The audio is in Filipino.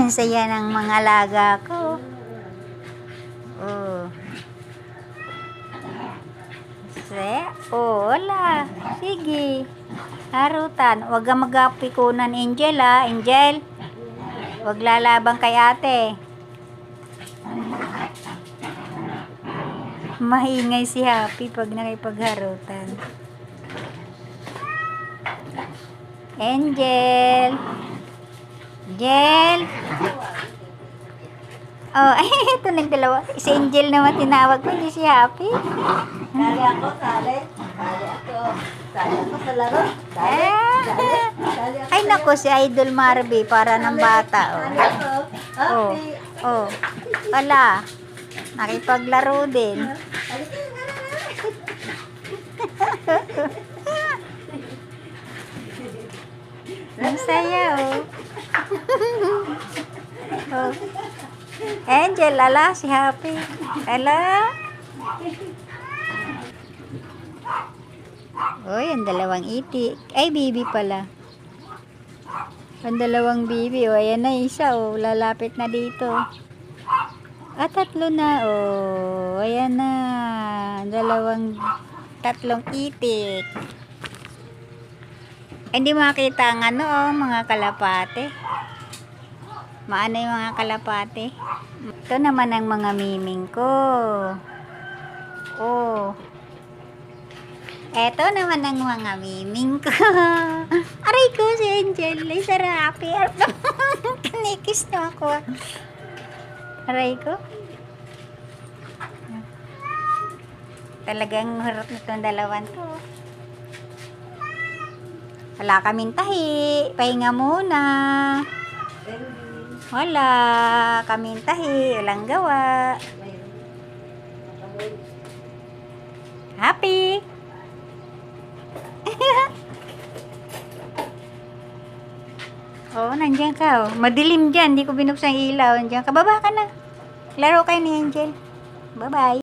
Ang saya ng mga alaga ko. Oh. Wala. Sige. Harutan. Huwag kang magapikunan, Angel, ha? Angel. Huwag lalabang kay ate. Maingay si Happy pag nakipagharutan. Angel. Angel. Oh, ay, ito nagdalawa. Si Angel naman tinawag ko, hindi si Happy. Sali ako. Sali ako sa laro. Sali ako. Ay, naku, si Idol Marby, para ng bata. Sali ako. Oh. Oh. Wala. Nakipaglaro din. Ang saya, oh. Oh. Angel, ala, si Happy. Ala. Uy, ang dalawang itik. Ay, bibi pala. Ang dalawang bibi. O, ayan na isa. O, lalapit na dito. At tatlo na. O, ayan na. Tatlong itik. Hindi makita ang ano, oh, mga kalapate. Maano yung mga kalapate. Ito naman ang mga miming ko. Oh. Eto naman ang mga miming ko. Aray ko si Angel. Ay, sarapi. Kanikis na ako. Aray ko. Talagang harap nitong dalawan to. Wala kaming tahi. Pahinga muna. Wala kaming tahi. Walang gawa. Happy. Oh, nandiyan ka. Oh. Madilim dyan. Hindi ko binuksan ilaw. Nandiyan ka. Baba ka na. Laro kayo ni Angel. Bye-bye.